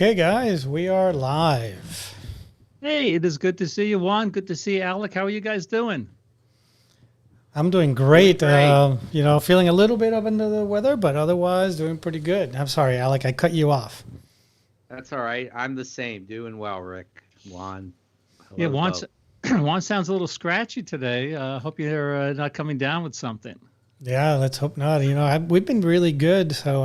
Okay, guys, we are live. Hey, it is good to see you, Juan. Good to see you, Alec. How are you guys doing? I'm doing Doing great. great. Feeling a little bit up under the weather, but otherwise doing pretty good. I'm sorry, Alec, I cut you off. That's all right. I'm the same. Doing well, Rick. Juan. Yeah, Hello to Juan, both. Juan sounds a little scratchy today. Hope you're not coming down with something. Yeah, let's hope not. We've been really good, so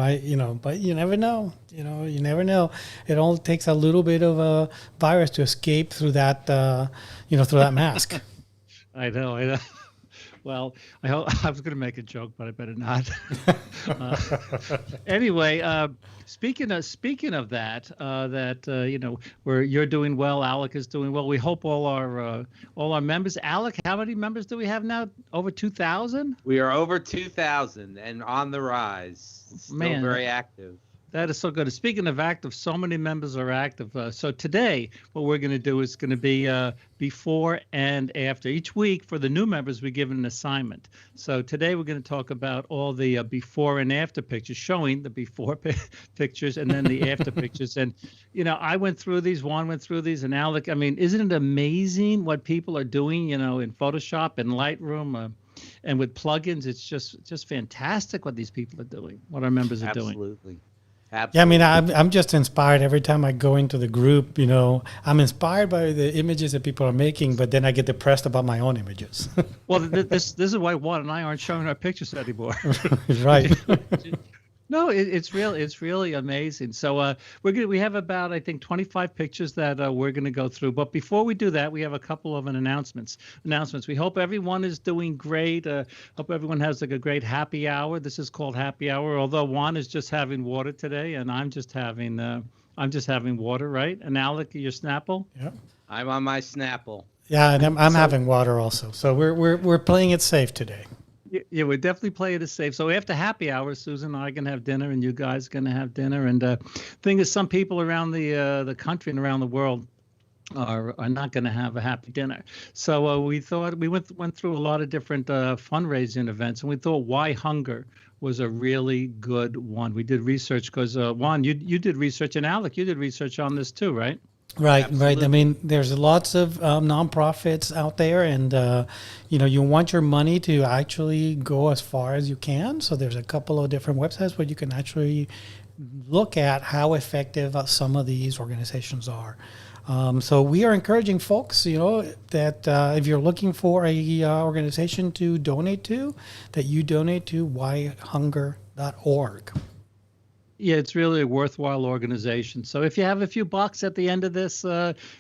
but you never know. You never know. It all takes a little bit of a virus to escape through that, through that mask. I know. Well, I was going to make a joke, but I better not. uh, anyway, speaking of that, where you're doing well, Alec is doing well. We hope all our members. Alec, how many members do we have now? Over 2,000? We are over 2,000 and on the rise. Still Man, very active. that is so good. Speaking of active, so many members are active. So today, what we're going to do is going to be before and after. Each week for the new members, we give an assignment. So today we're going to talk about all the before and after pictures, showing the before pictures and then the after pictures. And, I went through these, Juan went through these, and Alec, I mean, isn't it amazing what people are doing, in Photoshop and Lightroom and with plugins? It's just fantastic what these people are doing, what our members are doing. Absolutely. Yeah, I mean, I'm just inspired every time I go into the group. I'm inspired by the images that people are making, but then I get depressed about my own images. Well, this is why Juan and I aren't showing our pictures anymore. Right. No, it's really amazing. So we have about, I think, 25 pictures that we're going to go through. But before we do that, we have a couple of announcements. We hope everyone is doing great. Hope everyone has a great happy hour. This is called happy hour. Although Juan is just having water today, and I'm just having water, right? And Alec, your Snapple. Yeah. I'm on my Snapple. Yeah, and I'm having water also. So we're playing it safe today. Yeah, we're definitely playing it safe. So after happy hour, Susan and I are going to have dinner, and you guys are going to have dinner. And thing is, some people around the country and around the world are not going to have a happy dinner. So we thought we went through a lot of different fundraising events, and we thought Why Hunger was a really good one. We did research because Juan, you did research, and Alec, you did research on this too, right? Right, Absolutely. right. I mean, there's lots of nonprofits out there, and you want your money to actually go as far as you can. So there's a couple of different websites where you can actually look at how effective some of these organizations are. So we are encouraging folks, that if you're looking for a organization to donate to, that you donate to whyhunger.org. Yeah, it's really a worthwhile organization. So if you have a few bucks at the end of this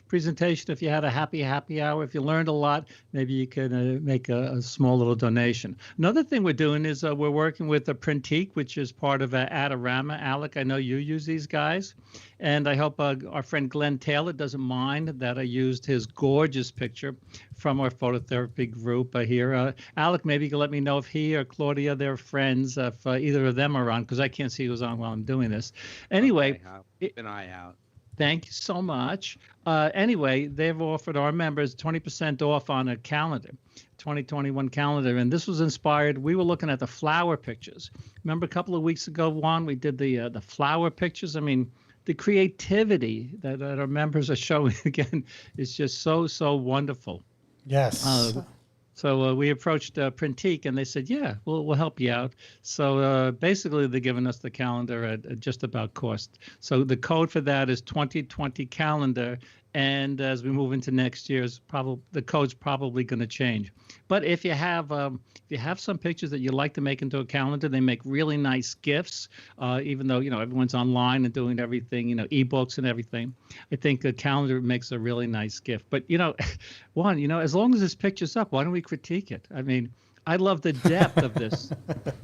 presentation, if you had a happy hour, if you learned a lot, maybe you can make a small little donation. Another thing we're doing is we're working with a Printique, which is part of Adorama. Alec, I know you use these guys. And I hope our friend Glenn Taylor doesn't mind that I used his gorgeous picture from our phototherapy group here. Alec, maybe you can let me know if he or Claudia, they're friends, if either of them are on, because I can't see who's on while I'm doing this. Anyway, Okay, I'll keep an eye out. thank you so much. Anyway, they've offered our members 20% off on a calendar, 2021 calendar. And this was inspired. We were looking at the flower pictures. Remember a couple of weeks ago, Juan, we did the flower pictures. I mean, the creativity that our members are showing, again, is just so wonderful. Yes. So we approached Printique, and they said, yeah, we'll help you out. So basically, they're giving us the calendar at just about cost. So the code for that is 2020 calendar. And as we move into next year, the code's probably going to change. But if you have some pictures that you like to make into a calendar, they make really nice gifts. Even though everyone's online and doing everything, ebooks and everything. I think a calendar makes a really nice gift. But Juan, as long as this picture's up, why don't we critique it? I mean, I love the depth of this,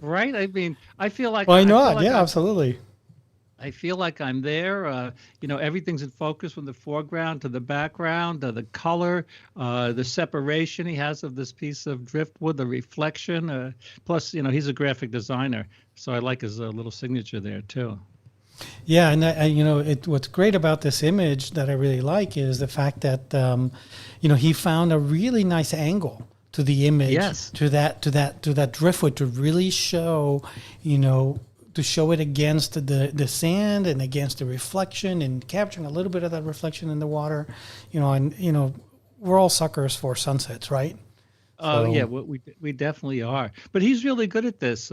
right? I mean, I feel like Why not? Yeah, absolutely. I feel like I'm there. Everything's in focus from the foreground to the background, the color, the separation he has of this piece of driftwood, the reflection. Plus, he's a graphic designer, so I like his little signature there too. Yeah, and what's great about this image that I really like is the fact that he found a really nice angle to the image, Yes. to that driftwood to really show, to show it against the sand and against the reflection and capturing a little bit of that reflection in the water, and we're all suckers for sunsets, right? Oh yeah, we definitely are. But he's really good at this.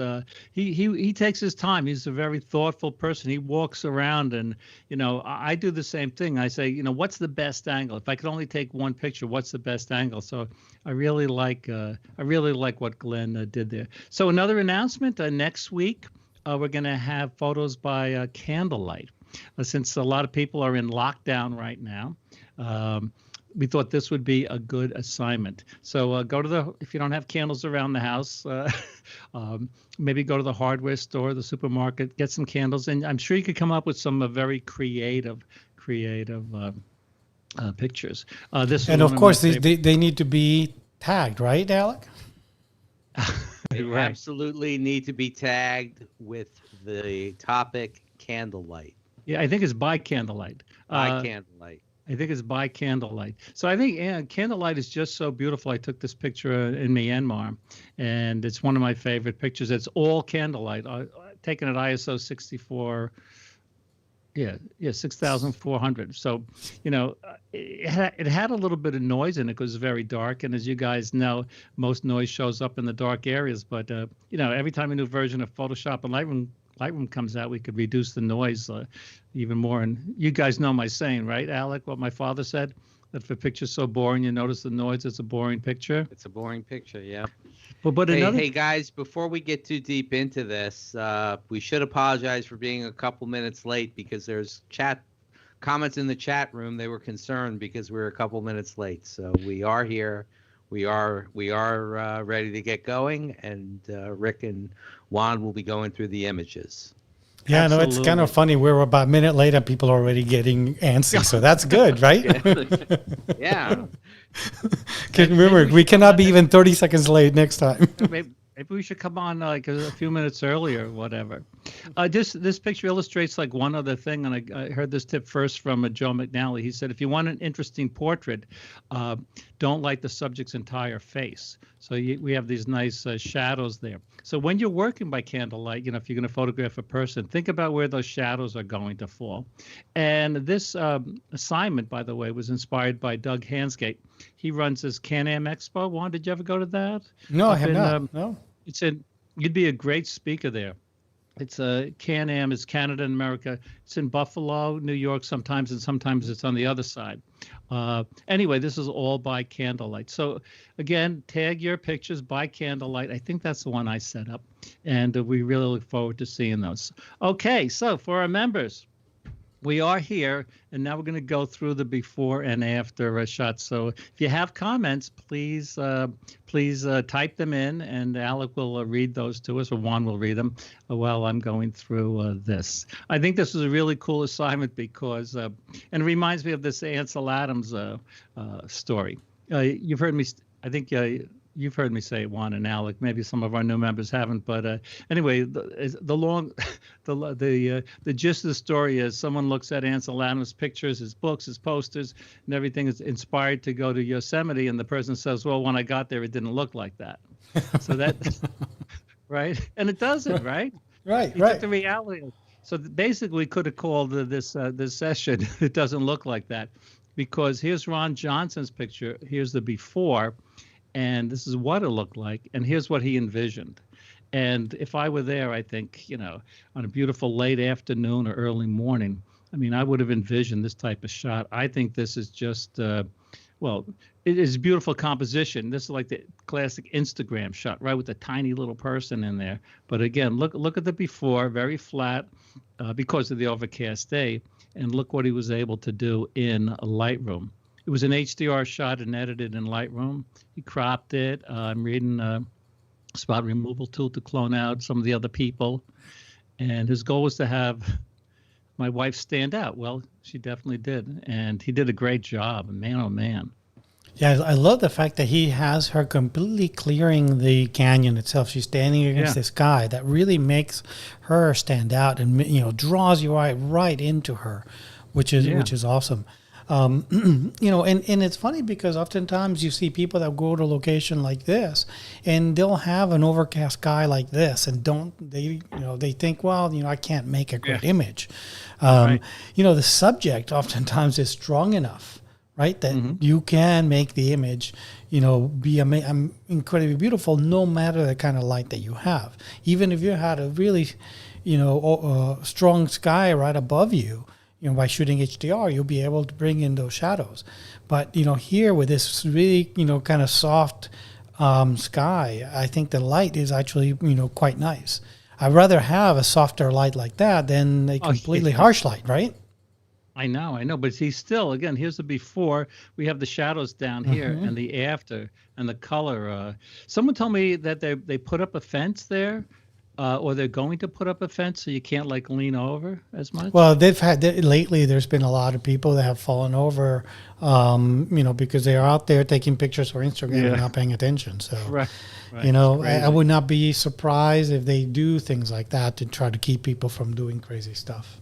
He takes his time. He's a very thoughtful person. He walks around, and I do the same thing. I say, what's the best angle? If I could only take one picture, what's the best angle? So I really like what Glenn did there. So another announcement next week, we're going to have photos by candlelight, since a lot of people are in lockdown right now. We thought this would be a good assignment. So if you don't have candles around the house, maybe go to the hardware store, the supermarket, get some candles, and I'm sure you could come up with some very creative pictures. And of course, they need to be tagged, right, Alec? They Right. absolutely need to be tagged with the topic candlelight. Yeah, I think it's by candlelight. By candlelight. I think it's by candlelight. So I think candlelight is just so beautiful. I took this picture in Myanmar, and it's one of my favorite pictures. It's all candlelight, taken at ISO 64. Yeah, 6,400. So, it had a little bit of noise in it because it was very dark. And as you guys know, most noise shows up in the dark areas. But, every time a new version of Photoshop and Lightroom comes out, we could reduce the noise even more. And you guys know my saying, right, Alec, what my father said? That if a picture's so boring, you notice the noise, it's a boring picture. It's a boring picture, yeah. But hey guys, before we get too deep into this, we should apologize for being a couple minutes late because there's comments in the chat room. They were concerned because we were a couple minutes late. So we are here. We are ready to get going, and Rick and Juan will be going through the images. Yeah, no, it's kind of funny. We're about a minute late and people are already getting antsy, so that's good, right? Yeah. Remember, we cannot be even 30 seconds late next time. Maybe we should come on like a few minutes earlier or whatever. This picture illustrates like one other thing, and I heard this tip first from Joe McNally. He said, if you want an interesting portrait, don't light the subject's entire face. So we have these nice shadows there. So when you're working by candlelight, if you're going to photograph a person, think about where those shadows are going to fall. And this assignment, by the way, was inspired by Doug Hansgate. He runs this Can-Am Expo. Juan, did you ever go to that? No, I have not. No. You'd be a great speaker there. It's Can-Am is Canada and America. It's in Buffalo, New York sometimes, and sometimes it's on the other side. Anyway, this is all by candlelight. So again, tag your pictures by candlelight. I think that's the one I set up, and we really look forward to seeing those. Okay, so for our members, we are here, and now we're going to go through the before and after shots. So if you have comments, please type them in, and Alec will read those to us, or Juan will read them while I'm going through this. I think this is a really cool assignment because, and it reminds me of this Ansel Adams story. You've heard me, I think you've heard me say it, Juan and Alec. Maybe some of our new members haven't, but anyway, the gist of the story is someone looks at Ansel Adams' pictures, his books, his posters, and everything is inspired to go to Yosemite, and the person says, "Well, when I got there, it didn't look like that." So that, right? And it doesn't, right? Right. Took the reality. So basically, we could have called this session. It doesn't look like that, because here's Ron Johnson's picture. Here's the before. And this is what it looked like, and here's what he envisioned. And if I were there, I think, on a beautiful late afternoon or early morning, I would have envisioned this type of shot. I think this is just, it is beautiful composition. This is like the classic Instagram shot, right, with a tiny little person in there. But again, look at the before, very flat because of the overcast day, and look what he was able to do in Lightroom. It was an HDR shot and edited in Lightroom. He cropped it. I'm reading a spot removal tool to clone out some of the other people. And his goal was to have my wife stand out. Well, she definitely did. And he did a great job. Man, oh, man. Yeah, I love the fact that he has her completely clearing the canyon itself. She's standing against the sky. That really makes her stand out and, draws you right into her, which is awesome. And it's funny because oftentimes you see people that go to a location like this, and they'll have an overcast sky like this, and they think, well, I can't make a great image. Right. The subject oftentimes is strong enough, right, that you can make the image, be incredibly beautiful, no matter the kind of light that you have. Even if you had a really, strong sky right above you, by shooting HDR, you'll be able to bring in those shadows. But, here with this really, kind of soft sky, I think the light is actually, quite nice. I'd rather have a softer light like that than a completely harsh light, right? I know, but see, still, again, here's the before. We have the shadows down here, and the after, and the color. Someone told me that they put up a fence there, or they're going to put up a fence so you can't lean over as much. Well, lately. There's been a lot of people that have fallen over, because they are out there taking pictures for Instagram and not paying attention. So, right. I would not be surprised if they do things like that to try to keep people from doing crazy stuff.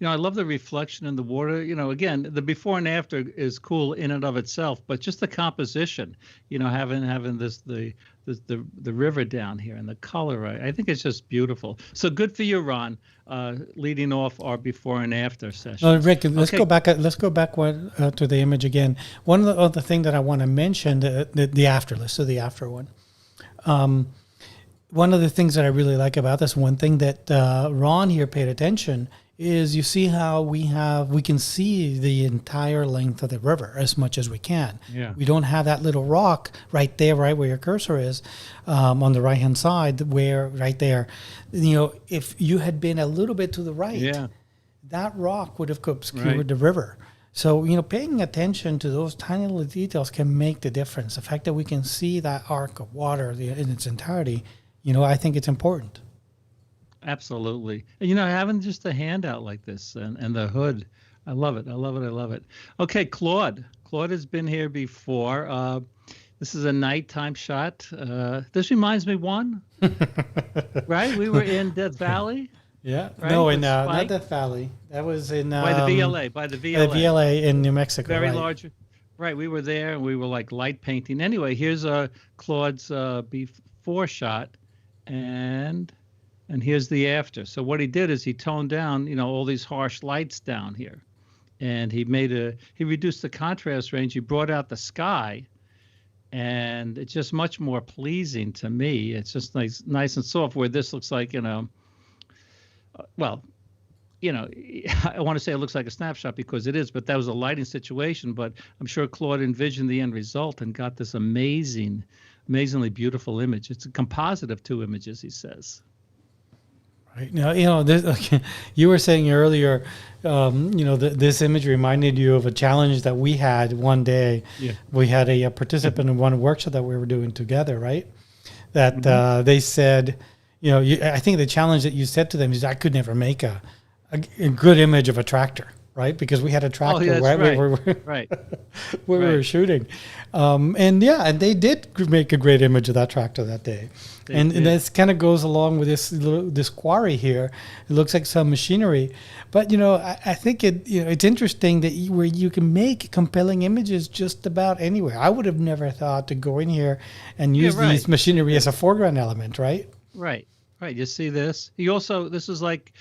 I love the reflection in the water. Again, the before and after is cool in and of itself, but just the composition, having the river down here and the color, I think it's just beautiful. So good for you, Ron, leading off our before and after session. Rick, let's go back to the image again. One of the things that I want to mention, the after. Let's do the after one. One of the things that I really like about this, one thing that Ron here paid attention, is you see how we can see the entire length of the river as much as we can. Yeah. We don't have that little rock right there, right where your cursor is, on the right hand side, where right there, if you had been a little bit to the right, that rock would have obscured the river. So, paying attention to those tiny little details can make the difference. The fact that we can see that arc of water in its entirety, I think it's important. Absolutely. And, having just a handout like this and the hood, I love it. Okay, Claude. Claude has been here before. This is a nighttime shot. This reminds me, Juan, right? We were in Death Valley. Yeah. Right? No, not Death Valley. That was in... by the VLA. The VLA in New Mexico. Very large. Right. We were there, and we were light painting. Anyway, here's Claude's before shot, and here's the after. So what he did is he toned down, all these harsh lights down here, and he reduced the contrast range. He brought out the sky, and it's just much more pleasing to me. It's just nice and soft. Where this looks like, I want to say it looks like a snapshot because it is, but that was a lighting situation. But I'm sure Claude envisioned the end result and got this amazingly beautiful image. It's a composite of two images, he says. Right. Now, you were saying earlier, this image reminded you of a challenge that we had one day. Yeah. We had a participant in one workshop that we were doing together, right? That they said, I think the challenge that you said to them is, I could never make a good image of a tractor, right? Because we had a tractor right. we were shooting. And they did make a great image of that tractor that day. And this kind of goes along with this quarry here. It looks like some machinery, but I think it's interesting that where you can make compelling images just about anywhere. I would have never thought to go in here and use these machinery as a foreground element, right? Right. You see this? This is like,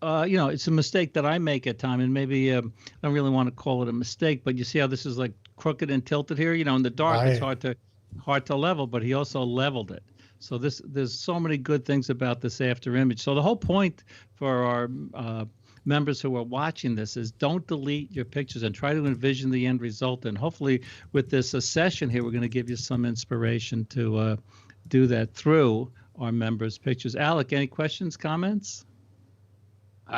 it's a mistake that I make at time, and maybe I don't really want to call it a mistake, but you see how this is like crooked and tilted here. In the dark, It's hard to level, but he also leveled it. So there's so many good things about this after image. So the whole point for our members who are watching this is don't delete your pictures and try to envision the end result. And hopefully with this session here, we're going to give you some inspiration to do that through our members' pictures. Alec, any questions, comments?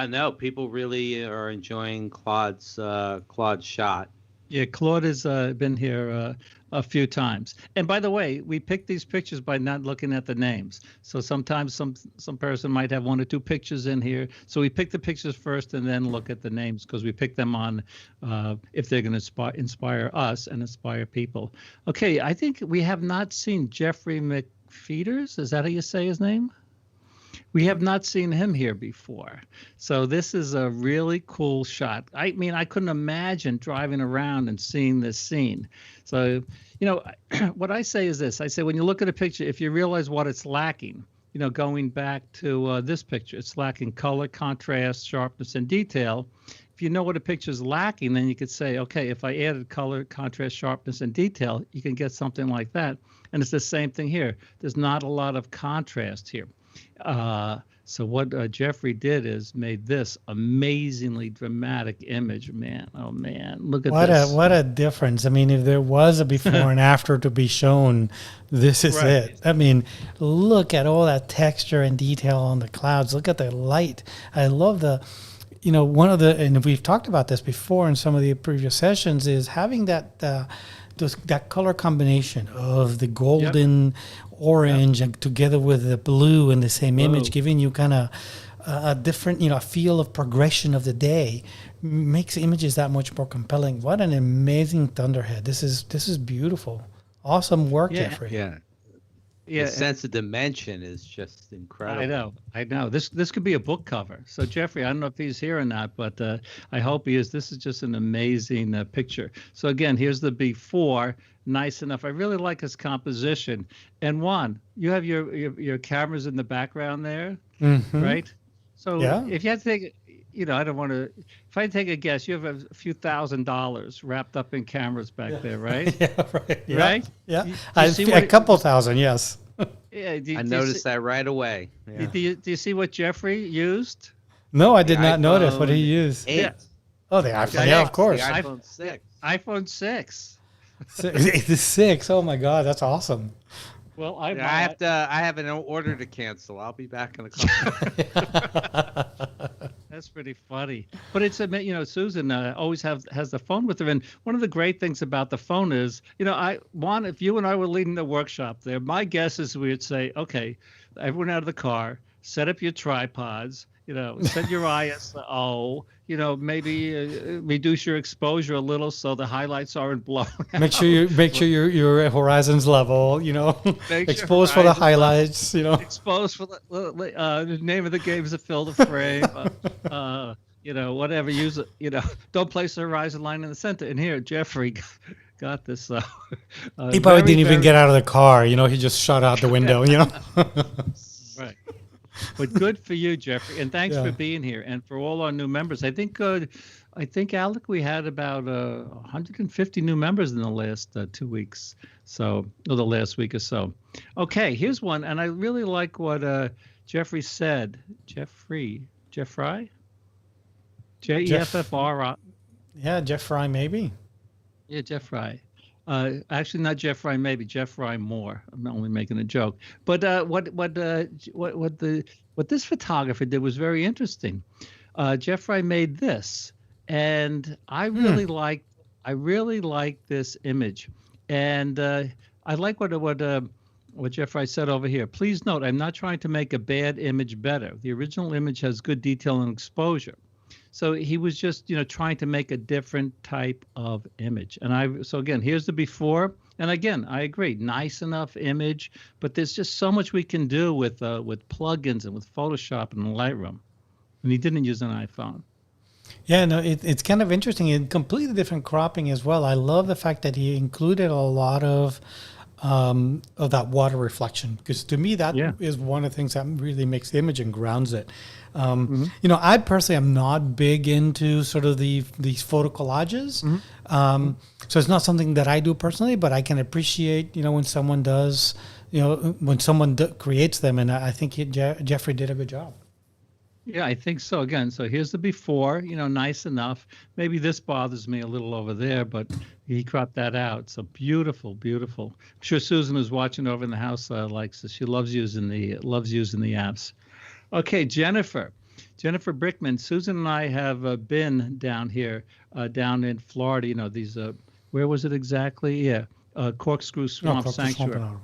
No, people really are enjoying Claude's shot. Yeah, Claude has been here a few times. And by the way, we picked these pictures by not looking at the names. So sometimes some person might have one or two pictures in here. So we pick the pictures first and then look at the names because we pick them on if they're going to inspire us and inspire people. Okay, I think we have not seen Jeffrey McFeeters. Is that how you say his name? We have not seen him here before. So this is a really cool shot. I mean, I couldn't imagine driving around and seeing this scene. So, what I say is this. I say, when you look at a picture, if you realize what it's lacking, going back to this picture, it's lacking color, contrast, sharpness, and detail. If you know what a picture is lacking, then you could say, okay, if I added color, contrast, sharpness, and detail, you can get something like that. And it's the same thing here. There's not a lot of contrast here. So what Jeffrey did is made this amazingly dramatic image, man. Oh man, look at this. What a difference. I mean, if there was a before and after to be shown, this is it. I mean, look at all that texture and detail on the clouds. Look at the light. I love one of the, and we've talked about this before in some of the previous sessions, is having that that color combination of the golden orange and together with the blue in the same image, giving you kind of a different, feel of progression of the day, makes images that much more compelling. What an amazing thunderhead. This is beautiful. Awesome work, Jeffrey. Yeah. The sense of dimension is just incredible. I know. This could be a book cover. So Jeffrey, I don't know if he's here or not, but I hope he is. This is just an amazing picture. So again, here's the before. Nice enough. I really like his composition. And Juan, you have your cameras in the background there, right? So if you had to take, I don't want to. If I take a guess, you have a few $1,000s wrapped up in cameras back there, right? Right. Right? Yeah. A couple thousand, yes. Yeah. I noticed that right away. Yeah. Do you see what Jeffrey used? No, I did not notice what he used. 8. Oh, the iPhone. Yeah, of course. The iPhone 6. iPhone 6. The 6. Oh my God, that's awesome. Well, I have an order to cancel. I'll be back in a couple. That's pretty funny. But it's Susan always has the phone with her, and one of the great things about the phone is, Juan, if you and I were leading the workshop there, my guess is we would say, okay, everyone out of the car, set up your tripods, set your ISO, maybe reduce your exposure a little so the highlights aren't blown out. Make sure your horizon's level, expose for the highlights, Expose for the name of the game is to fill the frame, whatever, use it, don't place the horizon line in the center. And here, Jeffrey got this. He probably didn't even get out of the car, he just shot out the window, Right. But good for you, Jeffrey, and thanks for being here, and for all our new members. I think Alec, we had about 150 new members in the last 2 weeks, or the last week or so. Okay, here's one, and I really like what Jeffrey said. Jeffrey, Jeffrey, Jeffr. Yeah, Jeffrey maybe. Yeah, Jeffrey. Actually, not Jeff Fry, maybe Jeff Fry more. I'm only making a joke. But what this photographer did was very interesting. Jeff Fry made this, and I really like this image, and I like what Jeff Fry said over here. Please note, I'm not trying to make a bad image better. The original image has good detail and exposure. So he was just, trying to make a different type of image. And so again, here's the before. And again, I agree, nice enough image, but there's just so much we can do with plugins and with Photoshop and Lightroom. And he didn't use an iPhone. Yeah, no, it's kind of interesting. And completely different cropping as well. I love the fact that he included a lot of that water reflection, because to me that is one of the things that really makes the image and grounds it. I personally am not big into sort of these photo collages, so it's not something that I do personally, but I can appreciate when someone does, when someone creates them, and I think Jeffrey did a good job. Yeah, I think so. Again, so here's the before, nice enough. Maybe this bothers me a little over there, but he cropped that out. So beautiful, beautiful. I'm sure Susan, who's watching over in the house, likes this. She loves using the apps. Okay, Jennifer Brickman. Susan and I have been down here, down in Florida. These, where was it exactly? Yeah, Corkscrew Swamp Sanctuary.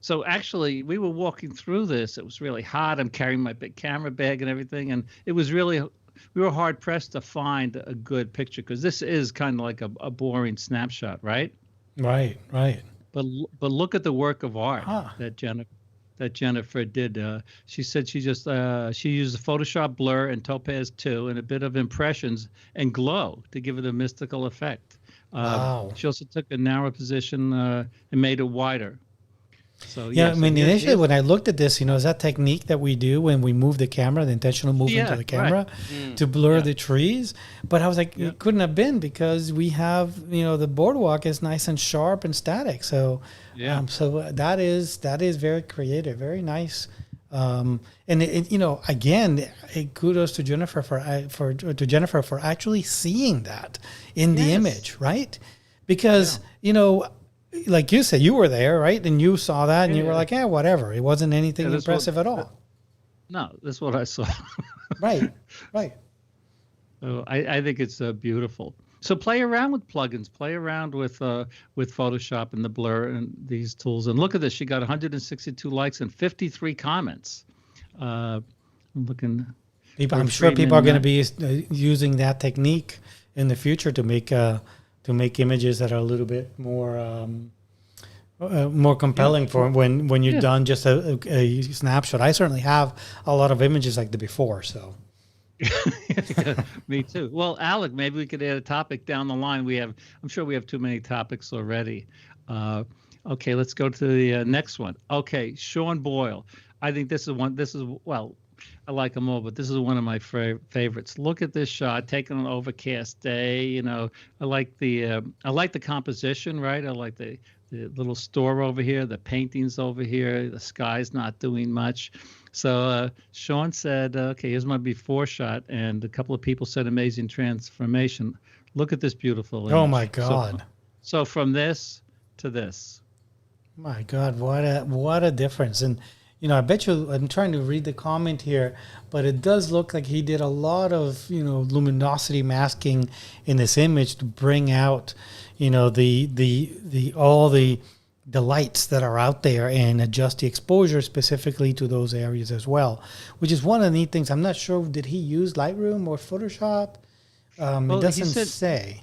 So actually, we were walking through this. It was really hot. I'm carrying my big camera bag and everything, and it was really, we were hard pressed to find a good picture, because this is kind of like a boring snapshot, right? Right. But look at the work of art that Jennifer. that Jennifer did. She said she just she used Photoshop Blur and Topaz 2 and a bit of impressions and glow to give it a mystical effect. Wow. She also took a narrow position and made it wider. So Yeah, yeah, I so mean, initially here's when I looked at this, is that technique that we do when we move the camera, the intentional movement of the camera to blur the trees. But I was like, it couldn't have been because we have, the boardwalk is nice and sharp and static. So, so that is very creative, very nice. And again, kudos to Jennifer for actually seeing that in the image, right? Because like you said, you were there, right? And you saw that, and you were like, whatever. It wasn't anything impressive at all. No, that's what I saw. Right. So I think it's beautiful. So play around with plugins, play around with Photoshop and the blur and these tools. And look at this. She got 162 likes and 53 comments. I'm looking. I'm sure people are going to be using that technique in the future to make images that are a little bit more compelling for when you're done just a snapshot. I certainly have a lot of images like the before. So. Me too. Well, Alec, maybe we could add a topic down the line. I'm sure we have too many topics already. Okay, let's go to the next one. Okay, Sean Boyle. I think this is one. I like them all, but this is one of my favorites. Look at this shot taken on an overcast day. I like the composition, right? I like the little store over here, the paintings over here. The sky's not doing much. So Sean said, okay, here's my before shot, and a couple of people said amazing transformation. Look at this beautiful image. Oh my God! So from this to this. My God, what a difference! And I bet you, I'm trying to read the comment here, but it does look like he did a lot of, luminosity masking in this image to bring out, all the lights that are out there and adjust the exposure specifically to those areas as well, which is one of the neat things. I'm not sure, did he use Lightroom or Photoshop? It doesn't say.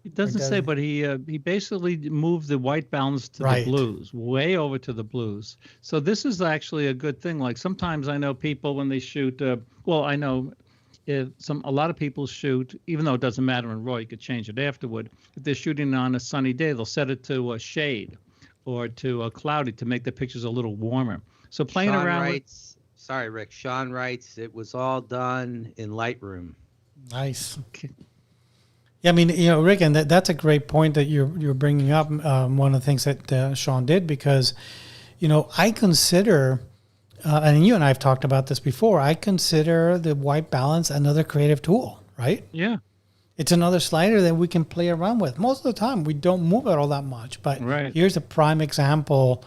It doesn't say, but he basically moved the white balance to the blues, way over to the blues. So this is actually a good thing. Like sometimes I know people when they shoot, a lot of people shoot, even though it doesn't matter in RAW, you could change it afterward. If they're shooting on a sunny day, they'll set it to a shade or to a cloudy to make the pictures a little warmer. So playing around sorry, Rick. Sean writes, it was all done in Lightroom. Nice. Okay. Yeah, I mean, Rick, and that's a great point that you're bringing up. One of the things that Sean did, because, I consider, and you and I have talked about this before, I consider the white balance another creative tool, right? Yeah. It's another slider that we can play around with. Most of the time, we don't move it all that much, but here's a prime example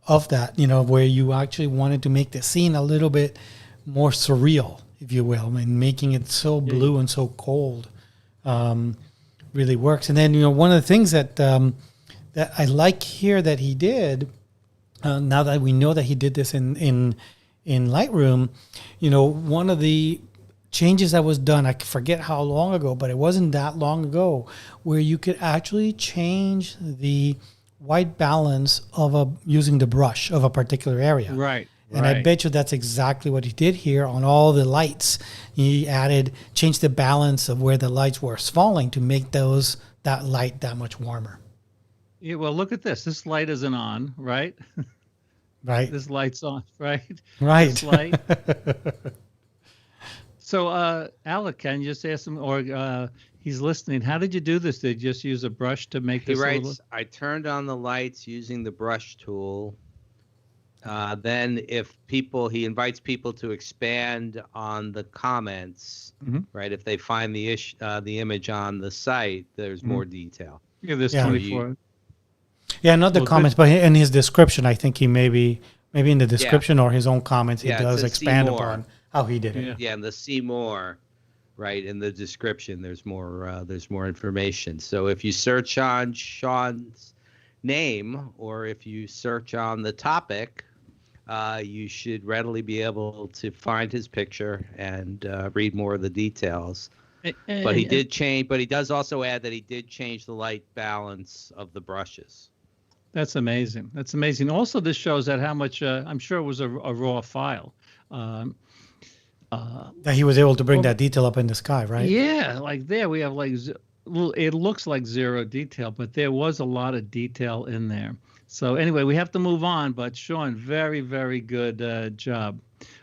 of that, where you actually wanted to make the scene a little bit more surreal, if you will, and making it so blue and so cold. Really works. And then one of the things that that I like here that he did, now that we know that he did this in Lightroom, one of the changes that was done, I forget how long ago, but it wasn't that long ago, where you could actually change the white balance using the brush of a particular area. Right. And I bet you that's exactly what he did here on all the lights. He changed the balance of where the lights were falling to make that light that much warmer. Yeah, well, look at this. This light isn't on, right? Right. This light's on, right? Right. This light. So, Alec, can you just ask him, or he's listening, how did you do this? Did you just use a brush to make this? He writes, I turned on the lights using the brush tool. Then he invites people to expand on the comments, right? If they find the image on the site, there's more detail. Yeah, there's 24. Not the comments, but in his description, I think he maybe in the description or his own comments, he does expand upon how he did it. Yeah, and the see more, right? In the description, there's more information. So if you search on Sean's name or if you search on the topic, you should readily be able to find his picture and read more of the details. But he does also add that he did change the light balance of the brushes. That's amazing. That's amazing. Also, this shows that how much I'm sure it was a raw file. Um, That he was able to bring well, that detail up in the sky, right? yeah, like there we have like well, it looks like zero detail, but there was a lot of detail in there. So anyway, we have to move on. But Sean, very, very good job.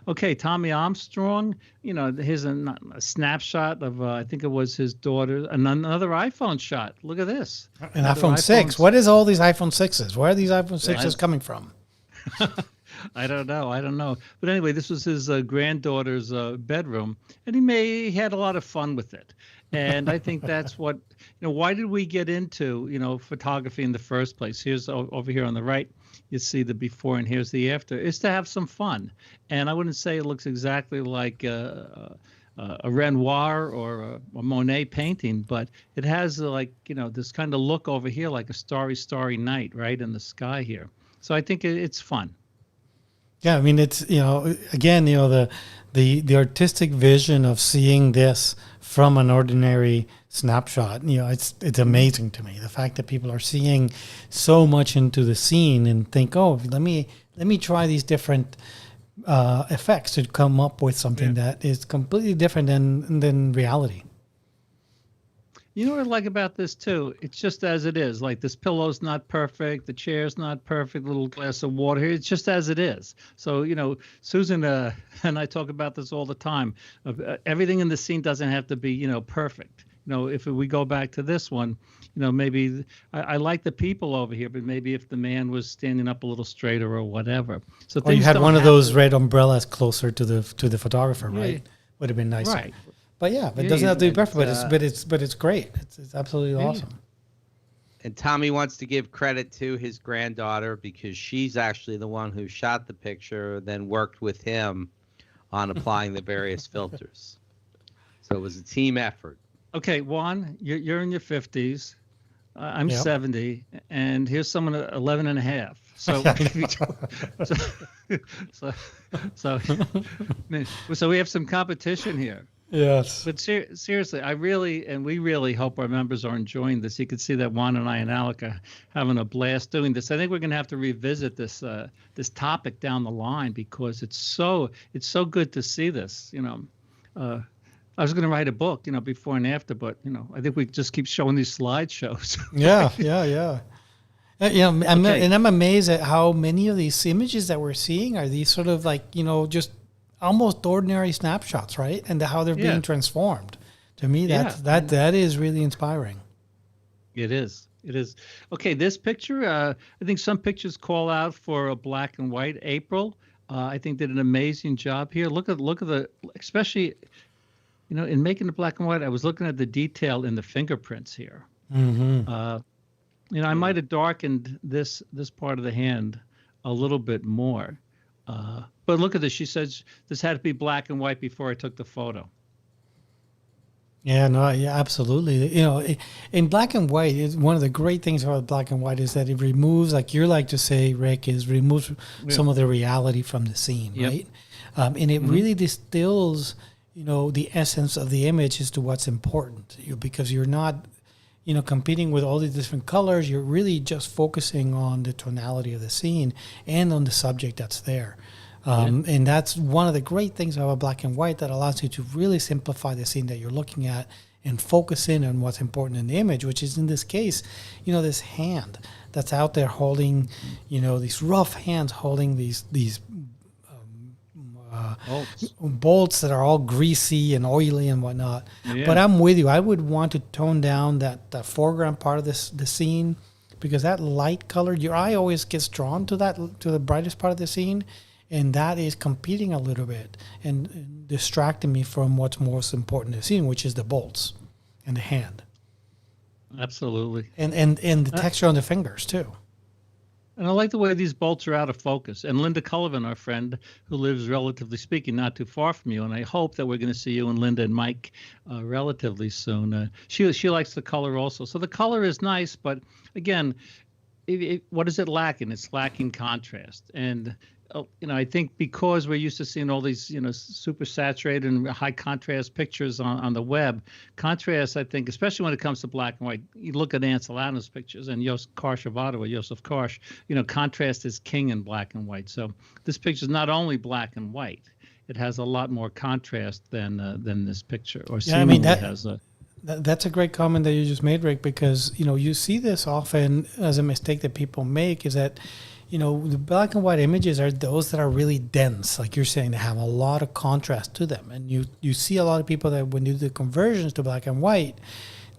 Okay, Tommy Armstrong. Here's a snapshot of I think it was his daughter. Another iPhone shot. Look at this. An Another iPhone 6. What is all these iPhone 6s? Where are these iPhone 6s coming from? I don't know. I don't know. But anyway, this was his granddaughter's bedroom, and he had a lot of fun with it. And I think that's what, why did we get into, photography in the first place? Here's over here on the right, you see the before and here's the after, is to have some fun. And I wouldn't say it looks exactly like a Renoir or a Monet painting, but it has this kind of look over here, like a starry night, right, in the sky here. So I think it's fun. Yeah, I mean, it's, again, the artistic vision of seeing this from an ordinary snapshot, it's amazing to me. The fact that people are seeing so much into the scene and think, oh, let me try these different effects to come up with something that is completely different than reality. You know what I like about this too? It's just as it is. Like this pillow's not perfect, the chair's not perfect, little glass of water here. It's just as it is. So, Susan and I talk about this all the time. Everything in the scene doesn't have to be, perfect. If we go back to this one, maybe I like the people over here, but maybe if the man was standing up a little straighter or whatever. So or you had one of those red umbrellas closer to the photographer, right? Yeah. Would have been nicer. Right. But it doesn't have to be perfect. But it's great. It's absolutely awesome. And Tommy wants to give credit to his granddaughter because she's actually the one who shot the picture, then worked with him on applying the various filters. So it was a team effort. Okay, Juan, you're in your 50s. I'm 70, and here's someone at 11 and a half. So, so we have some competition here. Yes. But seriously, we really hope our members are enjoying this. You can see that Juan and I and Alec are having a blast doing this. I think we're going to have to revisit this topic down the line because it's so good to see this. I was going to write a book, before and after, but I think we just keep showing these slideshows. Yeah. I'm amazed at how many of these images that we're seeing are these sort of like, just almost ordinary snapshots, right? And how they're being transformed. To me, that is really inspiring. It is. Okay, this picture, I think some pictures call out for a black and white. April, I think did an amazing job here. Look at the, especially, in making the black and white, I was looking at the detail in the fingerprints here. Mm-hmm. I might have darkened this part of the hand a little bit more. But look at this. She says this had to be black and white before I took the photo. Yeah, absolutely. In black and white, one of the great things about black and white is that it removes, like you like to say, Rick, removes some of the reality from the scene, right? And it really distills, the essence of the image as to what's important, because you're not, competing with all these different colors. You're really just focusing on the tonality of the scene and on the subject that's there. And that's one of the great things about black and white that allows you to really simplify the scene that you're looking at and focus in on what's important in the image, which is in this case, this hand that's out there holding, these rough hands holding these bolts that are all greasy and oily and whatnot. Yeah. But I'm with you. I would want to tone down that foreground part of the scene, because that light color, your eye always gets drawn to the brightest part of the scene. And that is competing a little bit and distracting me from what's most important in the scene, which is the bolts and the hand. Absolutely. And the texture on the fingers, too. And I like the way these bolts are out of focus. And Linda Cullivan, our friend, who lives, relatively speaking, not too far from you, and I hope that we're going to see you and Linda and Mike relatively soon. She likes the color also. So the color is nice, but again, what is it lacking? It's lacking contrast. And I think because we're used to seeing all these, super saturated and high contrast pictures on the web, contrast, I think, especially when it comes to black and white, you look at Ancelano's pictures and Josef Karsh, contrast is king in black and white. So this picture is not only black and white, it has a lot more contrast than this picture, or Yeah, I mean, has a. That's a great comment that you just made, Rick, because, you see this often as a mistake that people make is that, the black and white images are those that are really dense, like you're saying, they have a lot of contrast to them. And you see a lot of people that when you do the conversions to black and white,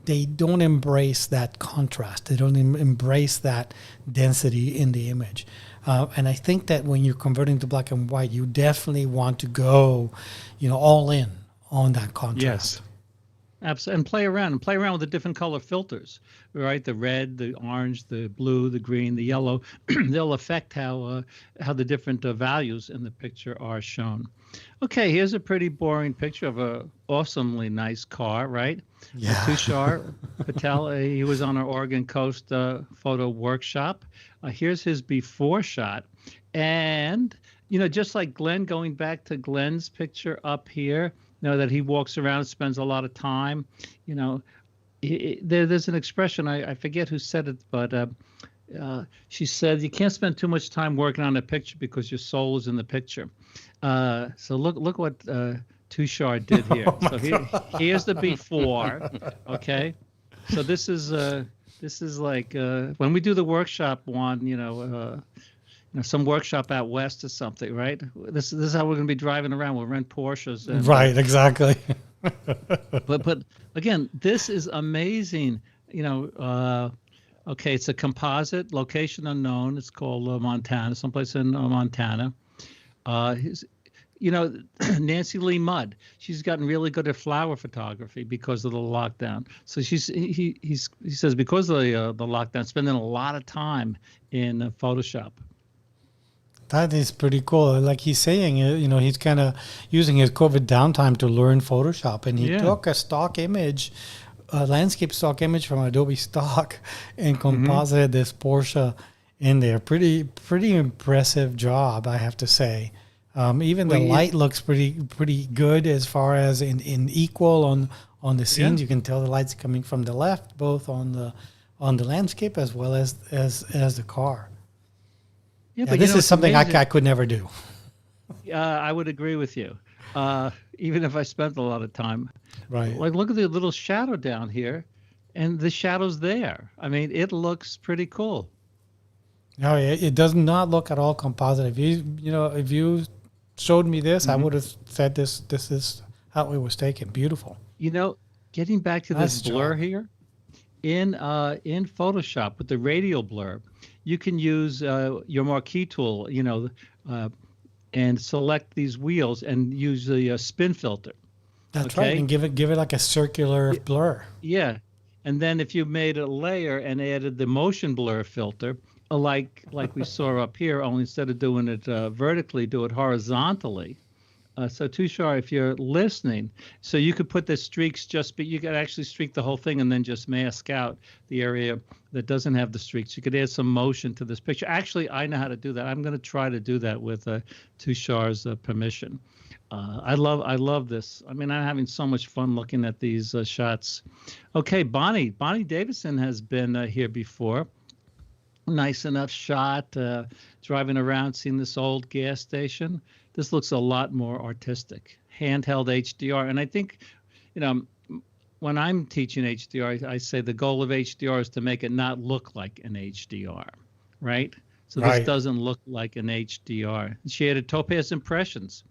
they don't embrace that contrast. They don't embrace that density in the image. And I think that when you're converting to black and white, you definitely want to go, all in on that contrast. Yes. Absolutely, and play around with the different color filters, right? The red, the orange, the blue, the green, the yellow. They'll affect how the different values in the picture are shown. Okay, here's a pretty boring picture of a awesomely nice car, right? Yeah. Tushar Patel. He was on our Oregon Coast photo workshop. Here's his before shot, and just like Glenn, going back to Glenn's picture up here. That he walks around and spends a lot of time. There's an expression, I forget who said it, but she said, you can't spend too much time working on a picture because your soul is in the picture. So look what Tushar did here. Here's the before, okay? So this is like when we do the workshop, Juan, some workshop out west or something, right? This is how we're going to be driving around. We'll rent Porsches. And, right, exactly. but again, this is amazing. Okay, it's a composite, location unknown. It's called Montana, someplace in Montana. Nancy Lee Mudd, she's gotten really good at flower photography because of the lockdown. So he says because of the lockdown, spending a lot of time in Photoshop. That is pretty cool. Like he's saying, he's kind of using his COVID downtime to learn Photoshop. And he took a stock image, a landscape stock image from Adobe Stock and composited this Porsche in there. Pretty impressive job, I have to say. Even the light looks pretty good as far as in equal on the scenes. You can tell the light's coming from the left, both on the landscape as well as the car. Yeah, but this is something I could never do. I would agree with you, even if I spent a lot of time. Right. Like, look at the little shadow down here, and the shadow's there. I mean, it looks pretty cool. No, it does not look at all composite. If you showed me this, I would have said this is how it was taken. Beautiful. Getting back to this blur here, in Photoshop with the radial blur, you can use your marquee tool, and select these wheels and use the spin filter. That's right, and give it like a circular blur. Yeah, and then if you made a layer and added the motion blur filter, like we saw up here, only instead of doing it vertically, do it horizontally. So Tushar, if you're listening, so you could put the streaks you could actually streak the whole thing and then just mask out the area that doesn't have the streaks. You could add some motion to this picture. Actually, I know how to do that. I'm going to try to do that with Tushar's permission. I love this. I mean, I'm having so much fun looking at these shots. Okay, Bonnie Davidson has been here before. Nice enough shot, driving around, seeing this old gas station. This looks a lot more artistic, handheld HDR. And I think, when I'm teaching HDR, I say the goal of HDR is to make it not look like an HDR, right? So this doesn't look like an HDR. She added Topaz Impressions.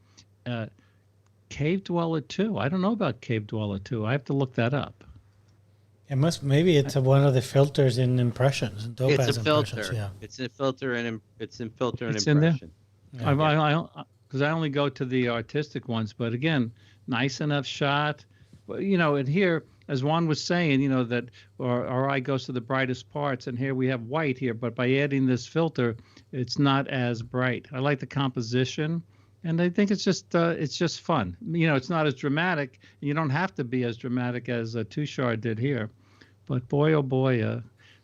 Cave Dweller 2. I don't know about Cave Dweller 2. I have to look that up. Maybe it's one of the filters in Impressions. Topaz it's a filter. Impressions, yeah. It's a filter and it's in filter and It's impression. In there? Because I only go to the artistic ones, but again, nice enough shot. And here, as Juan was saying, that our eye goes to the brightest parts, and here we have white here, but by adding this filter, it's not as bright. I like the composition, and I think it's just fun. It's not as dramatic. You don't have to be as dramatic as Tushar did here, but boy, oh boy,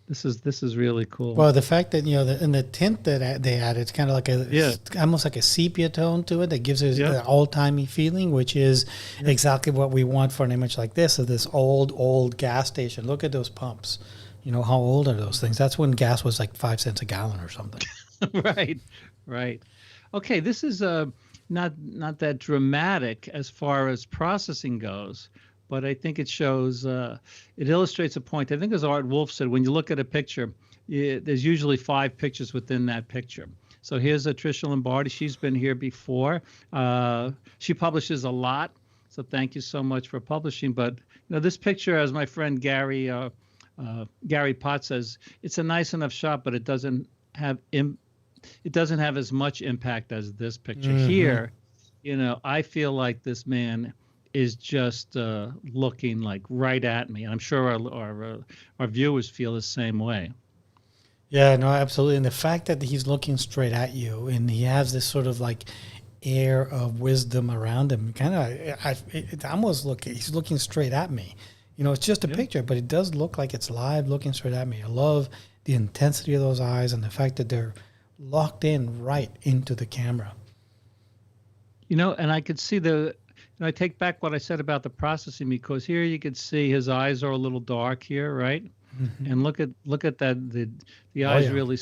This is really cool. Well, the fact that and the tint that they add, it's kind of like Yeah. almost like a sepia tone to it that gives it Yeah. the old timey feeling, which is exactly what we want for an image like this of this old gas station. Look at those pumps. How old are those things? That's when gas was like 5 cents a gallon or something. Right, right. Okay, this is not that dramatic as far as processing goes, but I think it shows it illustrates a point. I think as Art Wolf said, when you look at a picture, there's usually 5 pictures within that picture. So here's Tricia Lombardi. She's been here before. She publishes a lot, so thank you so much for publishing. But this picture, as my friend Gary Potts says, it's a nice enough shot, but it doesn't have as much impact as this picture. Mm-hmm. Here, I feel like this man is just looking like right at me. And I'm sure our viewers feel the same way. Yeah, no, absolutely. And the fact that he's looking straight at you and he has this sort of like air of wisdom around him, kind of, it almost he's looking straight at me. It's just a picture, but it does look like it's live looking straight at me. I love the intensity of those eyes and the fact that they're locked in right into the camera. And I could see I take back what I said about the processing, because here you could see his eyes are a little dark here, right? Mm-hmm. And look at that, the eyes really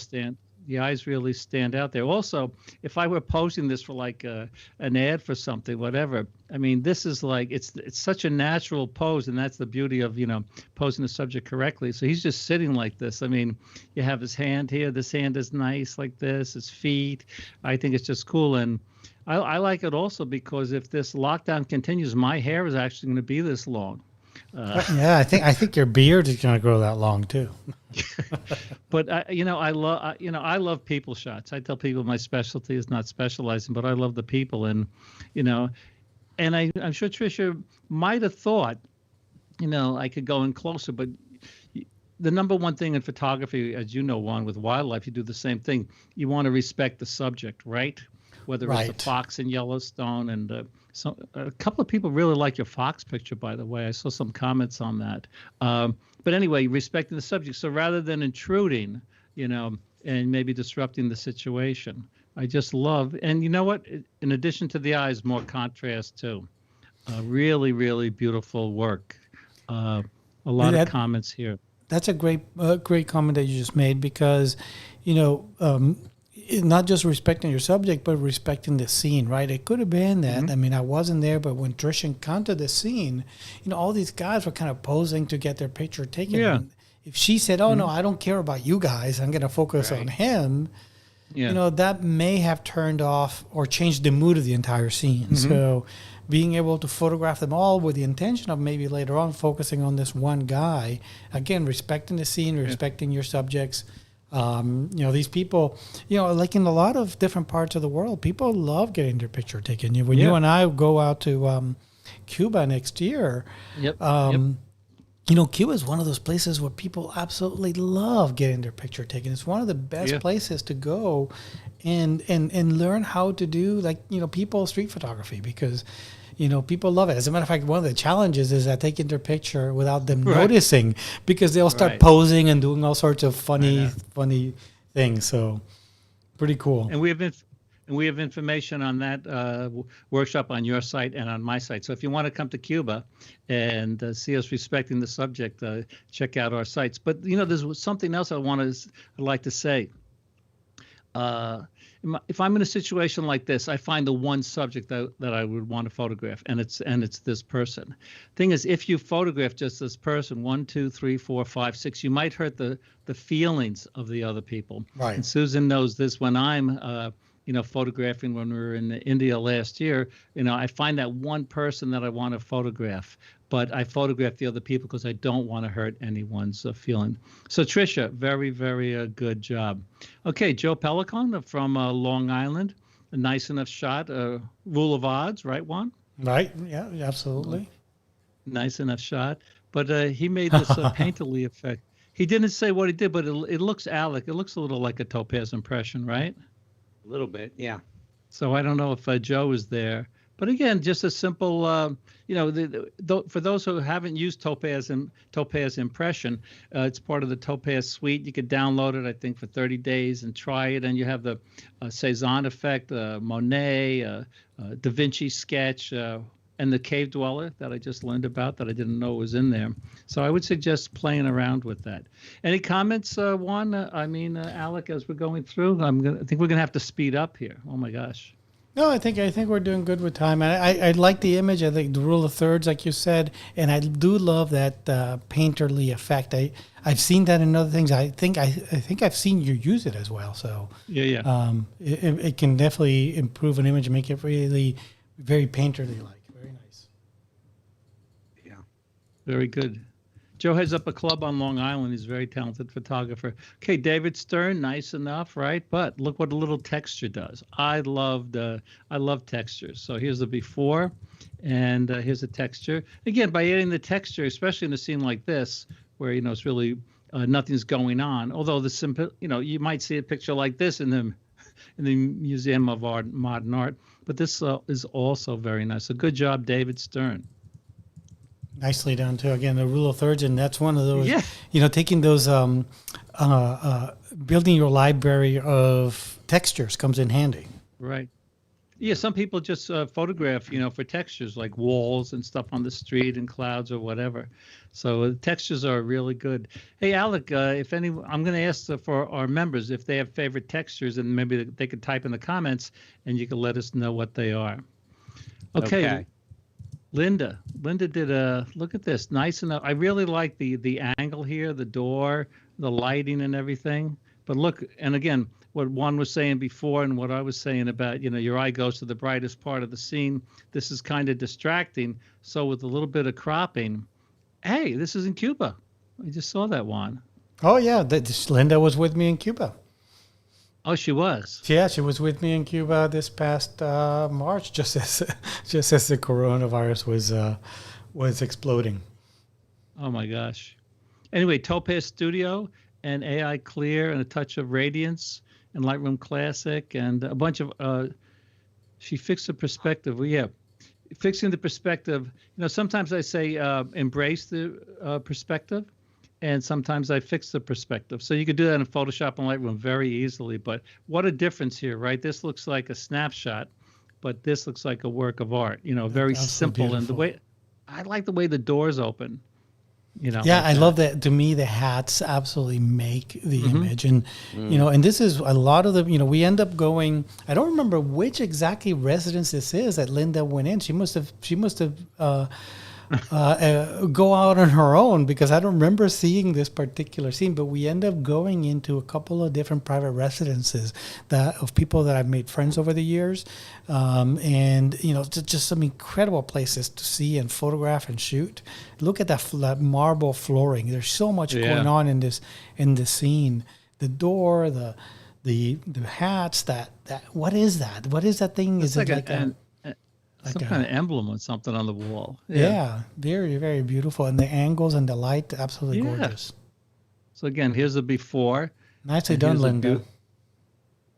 stand out there. Also, if I were posting this for like an ad for something, whatever, I mean, this is like it's such a natural pose, and that's the beauty of posing the subject correctly. So he's just sitting like this. I mean, you have his hand here. This hand is nice like this. His feet. I think it's just cool, and I like it also because if this lockdown continues, my hair is actually going to be this long. Yeah, I think your beard is going to grow that long too. But I love people shots. I tell people my specialty is not specializing, but I love the people, and and I'm sure Tricia might have thought, I could go in closer, but the number one thing in photography, as you know, Juan, with wildlife, you do the same thing. You want to respect the subject, right? Whether it's the fox in Yellowstone, and so a couple of people really like your fox picture, by the way. I saw some comments on that. But anyway, respecting the subject. So rather than intruding, and maybe disrupting the situation, I just love. And you know what? In addition to the eyes, more contrast too. Really, really beautiful work. A lot of comments here. That's a great comment that you just made, because, not just respecting your subject, but respecting the scene, right? It could have been that. Mm-hmm. I mean, I wasn't there, but when Trish encountered the scene, all these guys were kind of posing to get their picture taken. Yeah. And if she said, "Oh no, I don't care about you guys. I'm going to focus on him," that may have turned off or changed the mood of the entire scene. Mm-hmm. So, being able to photograph them all with the intention of maybe later on focusing on this one guy, again, respecting the scene, respecting your subjects. These people, like in a lot of different parts of the world, people love getting their picture taken. When you and I go out to Cuba next year, Cuba is one of those places where people absolutely love getting their picture taken. It's one of the best places to go and learn how to do people street photography, because people love it. As a matter of fact, one of the challenges is that taking their picture without them noticing, because they'll start posing and doing all sorts of funny things. So pretty cool. And we have information on that workshop on your site and on my site. So if you want to come to Cuba and see us respecting the subject, check out our sites. But there's something else I'd like to say. If I'm in a situation like this, I find the one subject that I would want to photograph, and it's this person. Thing is, if you photograph just this person, 1, 2, 3, 4, 5, 6, you might hurt the feelings of the other people. Right. And Susan knows this. When I'm photographing, when we were in India last year, I find that one person that I want to photograph, but I photograph the other people because I don't want to hurt anyone's feeling. So Tricia, very, very good job. Okay, Joe Pelican from Long Island, a nice enough shot, rule of odds, right, Juan? Right, yeah, absolutely. Nice enough shot, but he made this painterly effect. He didn't say what he did, but it looks, Alec, it looks a little like a topaz impression, right? A little bit, yeah. So I don't know if Joe is there, But again, just a simple, for those who haven't used Topaz and Topaz Impression, it's part of the Topaz suite. You could download it, I think, for 30 days and try it. And you have the Cezanne effect, Monet, Da Vinci sketch, and the Cave Dweller that I just learned about that I didn't know was in there. So I would suggest playing around with that. Any comments, Juan? Alec, as we're going through? I think we're gonna have to speed up here. Oh my gosh. No, I think we're doing good with time. And I like the image. I think the rule of thirds, like you said, and I do love that painterly effect. I've seen that in other things. I think I've seen you use it as well. So yeah. It can definitely improve an image and make it really very painterly like. Very nice. Yeah. Very good. Joe heads up a club on Long Island. He's a very talented photographer. Okay, David Stern, nice enough, right? But look what a little texture does. I love textures. So here's the before, and here's the texture. Again, by adding the texture, especially in a scene like this, where it's really nothing's going on. Although the simple, you might see a picture like this in the Museum of Modern Art, but this is also very nice. So good job, David Stern. Nicely done too. Again, the rule of thirds, and that's one of those. Yeah. Taking those, building your library of textures comes in handy. Right. Yeah. Some people just photograph, for textures like walls and stuff on the street and clouds or whatever. So textures are really good. Hey, Alec, I'm going to ask for our members if they have favorite textures, and maybe they could type in the comments, and you can let us know what they are. Okay. Linda did look at this, nice enough. I really like the angle here, the door, the lighting and everything. But look, and again, what Juan was saying before and what I was saying about, your eye goes to the brightest part of the scene. This is kind of distracting. So with a little bit of cropping, hey, this is in Cuba. I just saw that, Juan. Oh yeah, Linda was with me in Cuba. Oh, she was. Yeah, she was with me in Cuba this past March, just as the coronavirus was exploding. Oh my gosh. Anyway, Topaz Studio and AI Clear and a touch of Radiance and Lightroom Classic and a bunch of. She fixed the perspective. Well, yeah, fixing the perspective. Sometimes I say embrace the perspective. And sometimes I fix the perspective. So you could do that in Photoshop and Lightroom very easily. But what a difference here, right? This looks like a snapshot, but this looks like a work of art. Very simple. So and the way I like the way the doors open. Yeah, like I love that. To me, the hats absolutely make the image, and and this is a lot of the. We end up going. I don't remember which exactly residence this is that Linda went in. She must have. Go out on her own, because I don't remember seeing this particular scene, but we end up going into a couple of different private residences of people that I've made friends over the years, and just some incredible places to see and photograph and shoot. Look at that marble flooring. There's so much going on in this scene. The door, the hats. That what is that? What is that thing? It's is it like some kind of emblem or something on the wall. Yeah, very, very beautiful. And the angles and the light, absolutely gorgeous. So again, here's the before. Nicely done, Linda.